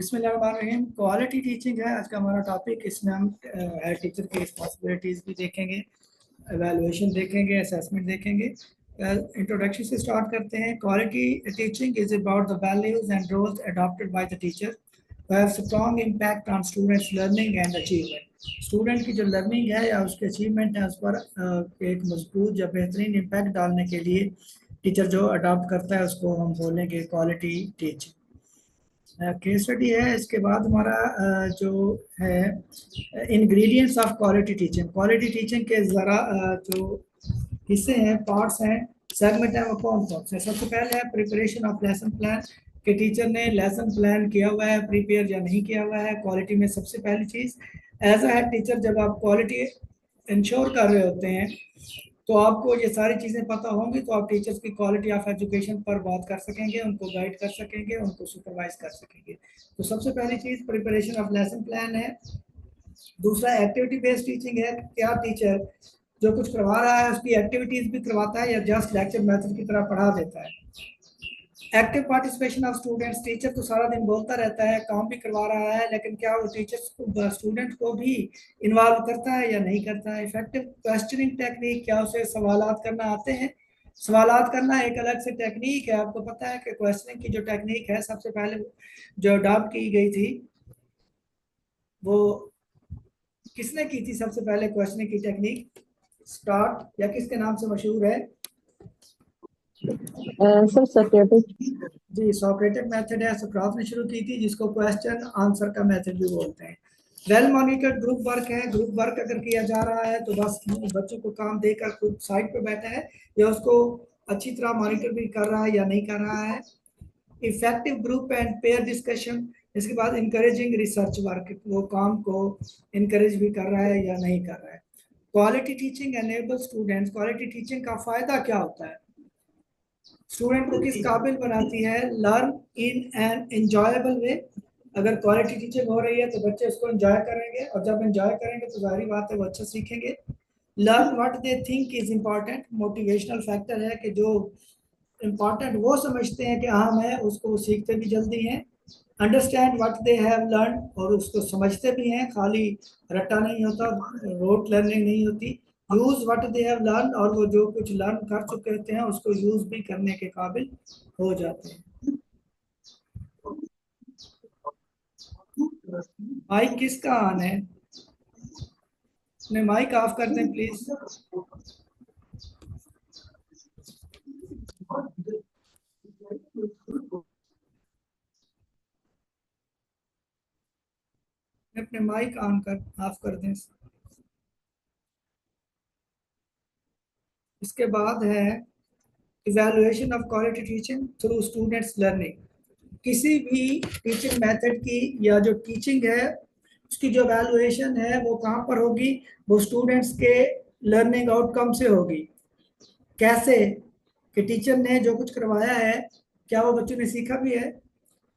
बिस्मिल्लाहिर्रहमानिर्रहीम। Quality teaching है आज का हमारा टॉपिक। इसमें हम हेड टीचर की रिस्पॉन्सिबिलिटीज़ भी देखेंगे, एवेलुएशन देखेंगे, असेसमेंट देखेंगे। इंट्रोडक्शन से स्टार्ट करते हैं। Quality teaching is about the values and roles adopted by the teacher who have strong impact on students learning and achievement। Student की जो लर्निंग है या उसके अचीवमेंट है उस पर एक मजबूत या बेहतरीन इम्पैक्ट डालने के लिए टीचर जो अडॉप्ट करता है उसको हम बोलेंगे क्वालिटी टीचिंग। केस स्टडी है। इसके बाद हमारा जो है ingredients of quality teaching. Quality teaching के ज़रा जो हिस्से हैं, पार्ट्स हैं, सेगमेंट है, वो कौन कौन से। सबसे पहले है प्रिपरेशन ऑफ लेसन प्लान, कि टीचर ने लेसन प्लान किया हुआ है, प्रिपेयर या नहीं किया हुआ है। क्वालिटी में सबसे पहली चीज़ एज अ हेड टीचर जब आप क्वालिटी इंश्योर कर रहे होते हैं तो आपको ये सारी चीज़ें पता होंगी, तो आप टीचर्स की क्वालिटी ऑफ एजुकेशन पर बात कर सकेंगे, उनको गाइड कर सकेंगे, उनको सुपरवाइज कर सकेंगे। तो सबसे पहली चीज़ प्रिपरेशन ऑफ लेसन प्लान है। दूसरा एक्टिविटी बेस्ड टीचिंग है। क्या टीचर जो कुछ करवा रहा है उसकी एक्टिविटीज़ भी करवाता है या जस्ट लेक्चर मेथड की तरह पढ़ा देता है। Active participation of students, teacher तो सारा दिन बोलता रहता है, काम भी करवा रहा है, लेकिन क्या वो टीचर्स को स्टूडेंट को भी इन्वॉल्व करता है या नहीं करता है। इफेक्टिव क्वेश्चनिंग टेक्निक, क्या उसे सवालात करना आते हैं। सवालात करना एक अलग से टेक्निक है। आपको पता है कि क्वेश्चनिंग की जो टेक्निक है सबसे पहले जो अडॉप्ट की गई थी वो किसने की थी। सबसे पहले क्वेश्चनिंग की टेक्निक स्टार्ट या किसके नाम से मशहूर है? Sir Socratic. जी, सोक्रेटिक मेथड है, सोक्रात ने शुरू की थी, जिसको क्वेश्चन आंसर का मेथड भी बोलते हैं। वेल मॉनिटर्ड ग्रुप वर्क है। ग्रुप वर्क अगर किया जा रहा है तो बस बच्चों को काम देकर खुद साइड पे बैठा है या उसको अच्छी तरह मॉनिटर भी कर रहा है या नहीं कर रहा है। Effective group and pair discussion. इसके बाद इंकरेजिंग रिसर्च वर्क, वो काम को इंकरेज भी कर रहा है या नहीं कर रहा है। Quality teaching enable students. Quality teaching का फायदा क्या होता है? स्टूडेंट को किस काबिल बनाती है? लर्न इन एन एंजॉयबल वे। अगर क्वालिटी टीचिंग हो रही है तो बच्चे उसको एंजॉय करेंगे, और जब एंजॉय करेंगे तो जाहिर बात है वो अच्छा सीखेंगे। Learn what they think is important. Motivational factor है कि जो इम्पॉर्टेंट वो समझते हैं कि अहम है उसको वो सीखते भी जल्दी हैं। Understand what they have learn, और उसको समझते भी हैं, खाली रट्टा नहीं होता, रोट लर्निंग नहीं होती। Use what they have learn, और वो जो कुछ लर्न कर चुके होते हैं उसको यूज भी करने के काबिल हो जाते हैं। माइक किसका ऑन है? अपने माइक ऑफ कर दें प्लीज। अपने माइक ऑन कर ऑफ कर दें। इसके बाद है evaluation of quality teaching through students learning. किसी भी टीचिंग मेथड की या जो टीचिंग है उसकी जो वैल्यूएशन है वो कहाँ पर होगी? वो स्टूडेंट्स के लर्निंग आउटकम से होगी। कैसे? कि टीचर ने जो कुछ करवाया है क्या वो बच्चों ने सीखा भी है।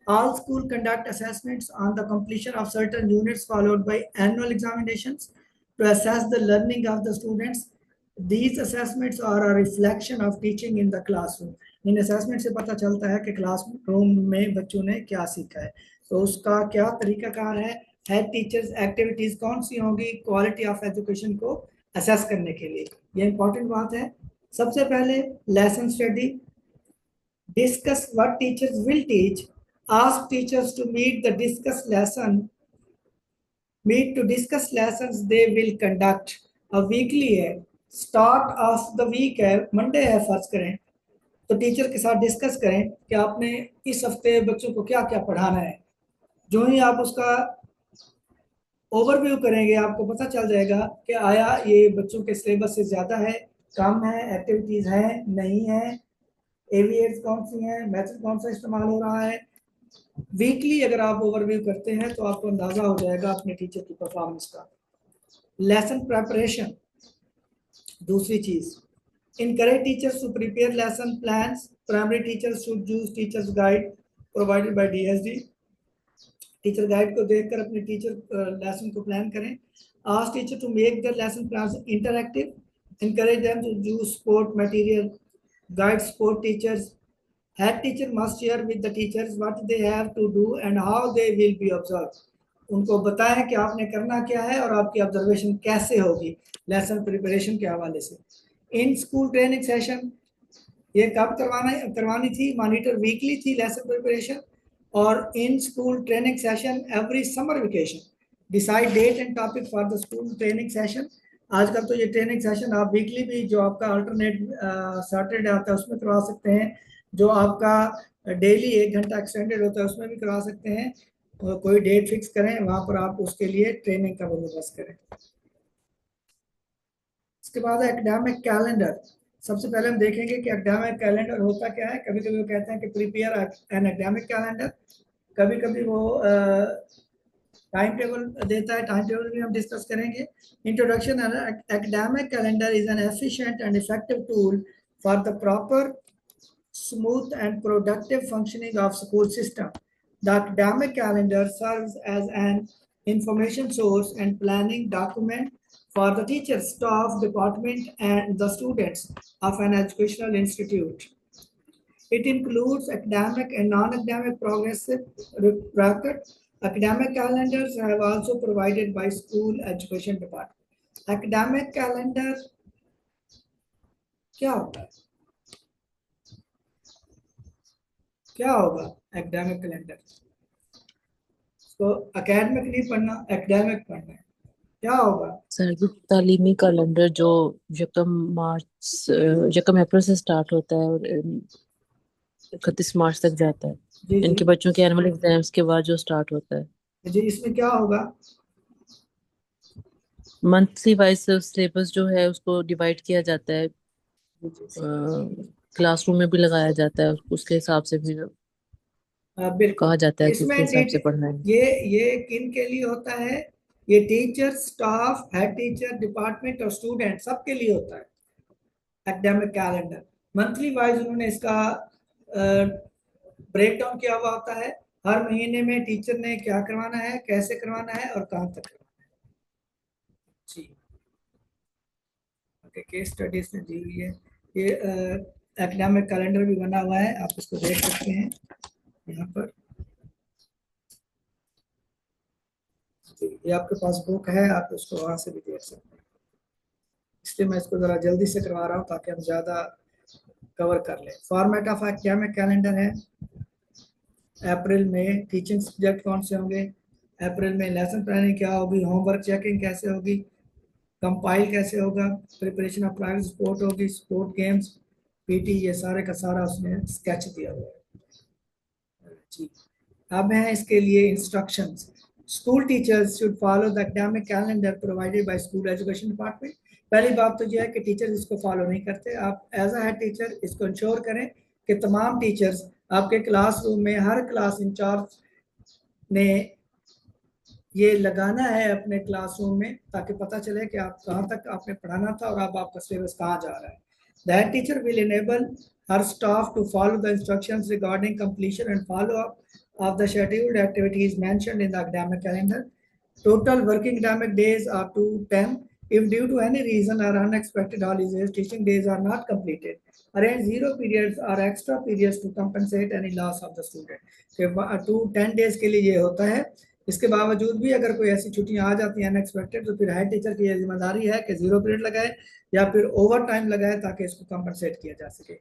All school conduct assessments on the completion of certain units followed by annual examinations to assess the learning of the students. These assessments are a reflection of teaching in the classroom. In assessment से पता चलता है कि classroom में बच्चों ने क्या सीखा है। तो उसका क्या तरीकाकार है? हेड टीचर्स एक्टिविटीज कौन सी होंगी क्वालिटी ऑफ एजुकेशन को असेस करने के लिए? ये इंपॉर्टेंट बात है। सबसे पहले lesson study, discuss what teachers will teach, ask teachers to meet to discuss lessons they will conduct। a weekly है, start of the week है, मंडे है फर्ज करें, तो टीचर के साथ डिस्कस करें कि आपने इस हफ्ते बच्चों को क्या क्या पढ़ाना है। जो ही आप उसका ओवरव्यू करेंगे आपको पता चल जाएगा कि आया ये बच्चों के सिलेबस से ज़्यादा है, कम है, एक्टिविटीज़ हैं, नहीं है, एवीएट्स कौन सी हैं, मेथड कौन सा इस्तेमाल हो रहा है। वीकली अगर आप ओवरव्यू करते हैं तो आपको अंदाजा हो जाएगा अपने टीचर की परफॉर्मेंस का। लेसन प्रेपरेशन, दूसरी चीज, encourage teachers to prepare lesson plans। Primary teachers should use teachers guide provided by DSD. Teacher guide को देखकर अपने टीचर लेसन को प्लान करें। Ask teacher to make their lesson plans interactive. encourage them to use sport material, guide sport teachers Head teacher must share with the teachers what they have to do and how they will be observed. उनको बताएं कि आपने करना क्या है और आपकी observation कैसे होगी लेसन प्रिपरेशन के हवाले से। इन स्कूल ट्रेनिंग सेशन ये कब करवानी थी? Monitor weekly the lesson preparation, और in school training session every summer vacation. Decide date and topic for the school training session. आजकल तो ये ट्रेनिंग सेशन आप वीकली भी, जो आपका अल्टरनेट सैटरडे आता है उसमें करवा सकते हैं, जो आपका डेली 1 घंटा एक्सटेंडेड होता है उसमें भी करवा सकते हैं। कोई डेट फिक्स करें, वहां पर आप उसके लिए ट्रेनिंग का बंदोबस्त करें। इसके बाद एकेडमिक कैलेंडर। सबसे पहले हम देखेंगे कि एकेडमिक कैलेंडर होता क्या है। कभी कभी वो कहते हैं कि प्रिपेयर एन एकेडमिक कैलेंडर, कभी कभी वो टाइम टेबल देता है, टाइम टेबल भी हम डिस्कस करेंगे। Introduction, academic calendar is an efficient and effective tool for the proper smooth and productive functioning of school system. The academic calendar serves as an information source and planning document for the teachers, staff, department, and the students of an educational institute. It includes academic and non-academic progressive record. Academic calendars have also provided by school education department. Academic calendar क्या होता है? क्या होगा academic calendar? तो academic नहीं पढ़ना, academic पढ़ना है। क्या होगा सर ये तालीमी कैलेंडर जो यकम अप्रैल से स्टार्ट होता है और 31 मार्च तक जाता है। जी जी इनके बच्चों के एनुअल एग्जाम्स के बाद जो स्टार्ट होता है। जी, इसमें क्या होगा? मंथली वाइज सिलेबस जो है उसको डिवाइड किया जाता है, क्लासरूम में भी लगाया जाता है, उसके हिसाब से भी बिल्कुल। कहा जाता है कि उसके इसमें हिसाब से पढ़ना है। ये किन के लिए होता है? ये teacher, staff, head teacher, department और स्टूडेंट सबके लिए होता है एकेडमिक कैलेंडर। मंथली वाइज उन्होंने इसका ब्रेक डाउन किया हुआ होता है। हर महीने में टीचर ने क्या करवाना है, कैसे करवाना है और कहाँ तक करवाना है। जी ओके, केस स्टडीज में दी हुई है। ये एकेडमिक कैलेंडर भी बना हुआ है, आप इसको देख सकते हैं यहाँ पर। ये आपके पास बुक है, आप उसको वहां से भी देख सकते हैं। इसलिए मैं इसको जरा जल्दी से करवा रहा हूँ ताकि हम ज्यादा कवर कर लें। फॉर्मेट ऑफ एकेडमिक कैलेंडर है। अप्रैल में टीचिंग सब्जेक्ट कौन से होंगे, अप्रैल में लेसन प्लानिंग क्या होगी, होमवर्क चेकिंग कैसे होगी, कंपाइल कैसे होगा, प्रिपरेशन ऑफ प्राइवेट स्पोर्ट होगी, स्पोर्ट गेम्स, पीटी, ये सारे का सारा उसमें स्केच दिया हुआ है। जी, अब है इसके लिए instructions. School teachers should follow the academic calendar provided by school education department. पहली बात तो यह है कि टीचर्स इसको फॉलो नहीं करते। आप एज अ हेड टीचर इसको इंश्योर करें कि तमाम टीचर्स आपके क्लासरूम में, हर क्लास इंचार्ज ने ये लगाना है अपने क्लासरूम में, ताकि पता चले कि आप कहाँ तक आपने पढ़ाना था और अब आपका सिलेबस कहाँ जा रहा है। The head teacher will enable her staff to follow the instructions regarding completion and follow-up of the scheduled activities mentioned in the academic calendar. Total working academic days are to 10. If due to any reason or unexpected holidays, teaching days are not completed, arrange 0 periods or extra periods to compensate any loss of the student. तो 10 days के लिए ये होता है। इसके बावजूद भी अगर कोई ऐसी छुट्टियां आ जाती हैं अनएक्सपेक्टेड, तो फिर हेड टीचर की यह जिम्मेदारी है कि 0 पीरियड लगाए या फिर ओवर टाइम लगाए ताकि इसको कंपनसेट किया जा सके।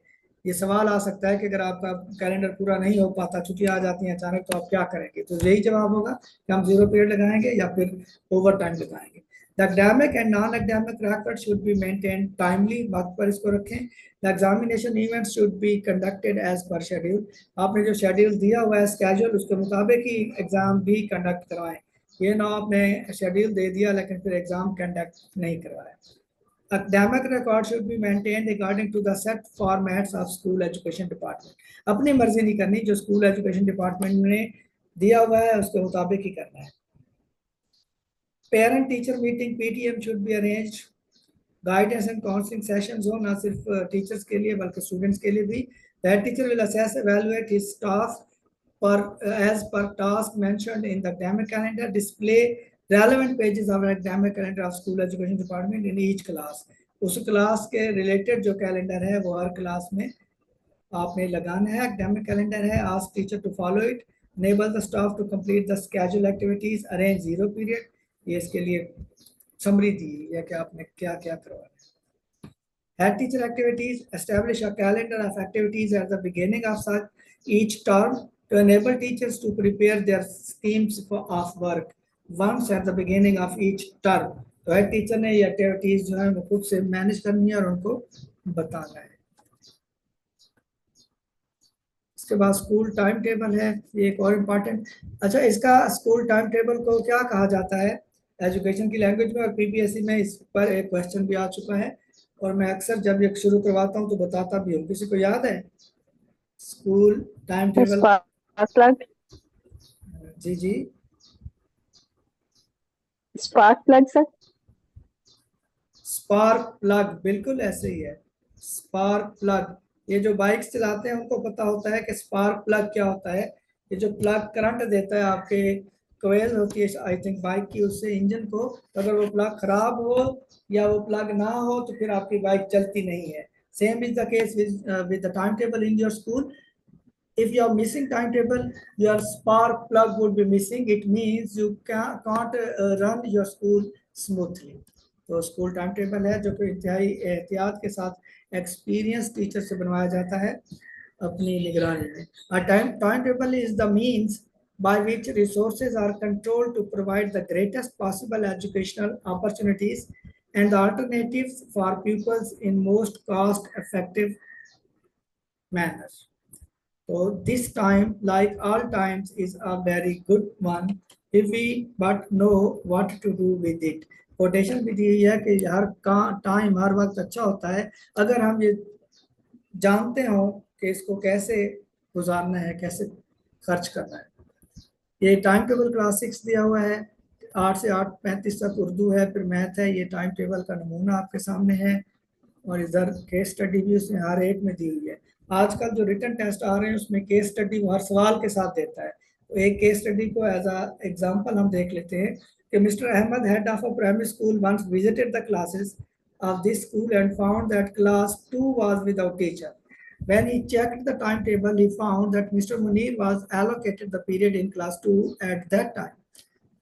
ये सवाल आ सकता है कि अगर आपका कैलेंडर पूरा नहीं हो पाता, छुट्टियां आ जाती हैं अचानक, तो आप क्या करेंगे? तो यही जवाब होगा कि हम 0 पीरियड लगाएंगे या फिर ओवर टाइम लगाएंगे। The academic and non academic record should be maintain timely, वक्त पर इसको रखें। The examination event should be conducted as per schedule. आपने जो शेड्यूल दिया हुआ है स्केड्यूल, उसके मुताबिक ही एग्जाम भी कंडक्ट करवाएं। ये ना आपने शेड्यूल दे दिया लेकिन फिर एग्जाम कंडक्ट नहीं करवाया। Academic record should be maintained according to the set formats of school education department. अपनी मर्जी नहीं करनी, जो स्कूल एजुकेशन डिपार्टमेंट ने दिया हुआ है उसके मुताबिक ही करना है। Parent teacher meeting PTM should be arranged. Guidance and counselling sessions हो, ना सिर्फ टीचर्स के लिए बल्कि स्टूडेंट्स के लिए भी। That teacher will assess evaluate his staff पर as per task mentioned in the academic calendar. Display relevant pages of academic calendar of school education department in each class. उस क्लास के related जो calendar है वो हर class में आपने लगाना है, एकेडमिक कैलेंडर है, ask teacher to follow it, enable the staff to complete the schedule activities, arrange zero period। ये इसके लिए समरी दी है कि आपने क्या क्या करवाना है। Head teacher activities, establish a calendar of activities at the beginning of such each term to enable teachers to prepare their schemes of work once at the beginning of each term। तो head teacher ने ये activities जो है वो खुद से manage करनी है और उनको बताना है। इसके बाद स्कूल टाइम टेबल है, ये एक और इम्पॉर्टेंट। अच्छा, इसका स्कूल टाइम टेबल को क्या कहा जाता है एजुकेशन की लैंग्वेज में, और पीपीएससी में इस पर एक क्वेश्चन भी आ चुका है और मैं अक्सर जब ये शुरू करवाता हूँ तो बताता भी हूँ। किसी को याद है school time table? Spark plug. जी जी, spark plug sir. Spark plug, बिल्कुल ऐसे ही है, स्पार्क प्लग। ये जो बाइक्स चलाते हैं उनको पता होता है कि स्पार्क प्लग क्या होता है। ये जो प्लग करंट देता है, आपके कोयल होती है आई थिंक बाइक की, उससे इंजन को, अगर वो प्लग खराब हो या वो प्लग ना हो तो फिर आपकी बाइक चलती नहीं है। Same is the case with the time table in your school. if you are missing timetable, your spark plug would be missing, it means you can't run your school smoothly। तो school time table है जो कि इंतहाई एहतियात के साथ experience teacher से बनवाया जाता है अपनी निगरानी में। A timetable is the means by which resources are controlled to provide the greatest possible educational opportunities and the alternatives for pupils in most cost effective manner। So this time, like all times, is a very good one if we but know what to do with it। Quotation भी दी हुई है कि हर time हर वक्त अच्छा होता है अगर हम ये जानते हो कि इसको कैसे गुजारना है, कैसे खर्च करना है। ये टाइम टेबल क्लास 6 दिया हुआ है, 8 से 8:35 तक उर्दू है, फिर मैथ है। ये टाइम टेबल का नमूना आपके सामने है और इधर केस स्टडी भी उसमें हर एक में दी हुई है। आजकल जो रिटन टेस्ट आ रहे हैं उसमें केस स्टडी हर सवाल के साथ देता है। तो एक केस स्टडी को एज अ एग्जांपल हम देख लेते हैं कि mister Ahmed, head of a primary school, once visited the classes of this school and found that class 2 was without teacher। When he checked the timetable, he found that Mr. Munir was allocated the period in class 2 at that time।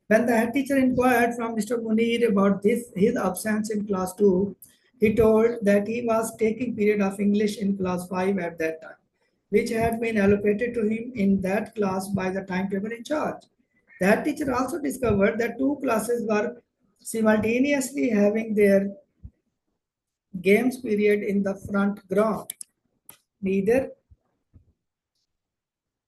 When the head teacher inquired from Mr. Munir about his absence in class 2, he told that he was taking period of English in class 5 at that time, which had been allocated to him in that class by the timetable in charge। The head teacher also discovered that two classes were simultaneously having their games period in the front ground। Neither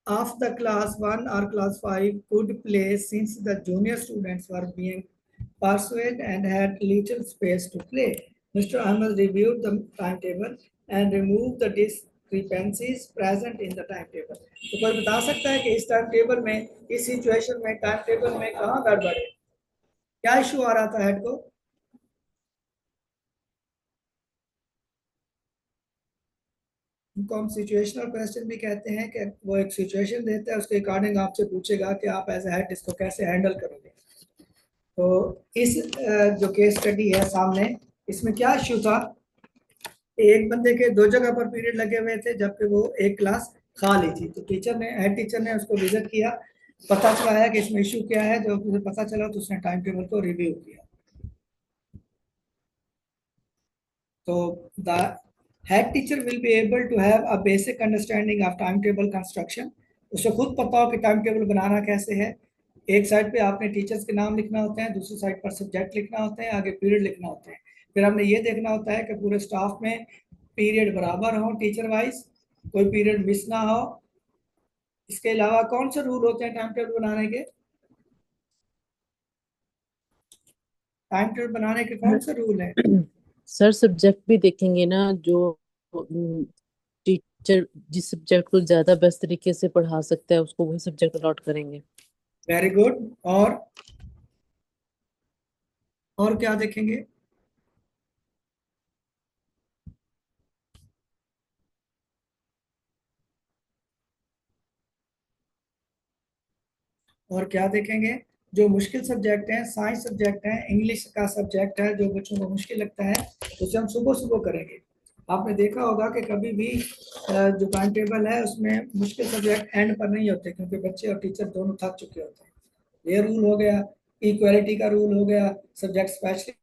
of the class 1 or class 5 could play since the junior students were being pursued and had little space to play। Mr. Ahmed reviewed the timetable and removed the discrepancies present in the timetable। तो कोई बता सकता है कि इस time table में, इस situation में टाइम टेबल में कहाँ गड़बड़ है, क्या इशू आ रहा था हेड को? इनको हम सिचुएशनल क्वेश्चन भी कहते हैं कि वो एक सिचुएशन देता है, उसके अकॉर्डिंग आपसे पूछेगा कि आप एज हेड इसको कैसे हैंडल करोगे। तो इस जो केस स्टडी है सामने, इसमें क्या इश्यू था, एक बंदे के दो जगह पर पीरियड लगे हुए थे जबकि वो एक क्लास खाली थी। तो टीचर ने, हेड टीचर ने उसको विजिट किया, पता चला कि इसमें इशू क्या है। जब उसे पता चला तो उसने टाइम टेबल को रिव्यू किया। तो the head teacher will be able to have a basic understanding of timetable construction। उसे खुद पता हो कि टाइम टेबल बनाना कैसे है। एक साइड पे आपने टीचर्स के नाम लिखना होते हैं, दूसरी साइड पर सब्जेक्ट लिखना होते हैं, आगे पीरियड लिखना होते हैं। फिर हमने ये देखना होता है कि पूरे स्टाफ में पीरियड बराबर हो टेचर वाइज, कोई पीरियड मिस ना हो। इसके अलावा कौन से रूल होते हैं टाइम टेबल बनाने के? टाइम टेबल बनाने के कौन से रूल हैं? सर सब्जेक्ट भी देखेंगे ना, जो टीचर जिस सब्जेक्ट को ज्यादा बेस्ट तरीके से पढ़ा सकता है उसको वही सब्जेक्ट अलॉट करेंगे। Very good. और क्या देखेंगे? और क्या देखेंगे? जो मुश्किल सब्जेक्ट हैं, साइंस सब्जेक्ट है, इंग्लिश का सब्जेक्ट है, जो बच्चों को मुश्किल लगता है उसे हम सुबह सुबह करेंगे। आपने देखा होगा कि कभी भी जो टाइम टेबल है उसमें मुश्किल सब्जेक्ट एंड पर नहीं होते, क्योंकि बच्चे और टीचर दोनों थक चुके होते हैं। ये रूल हो गया, इक्वालिटी का रूल हो गया, सब्जेक्ट स्पेशली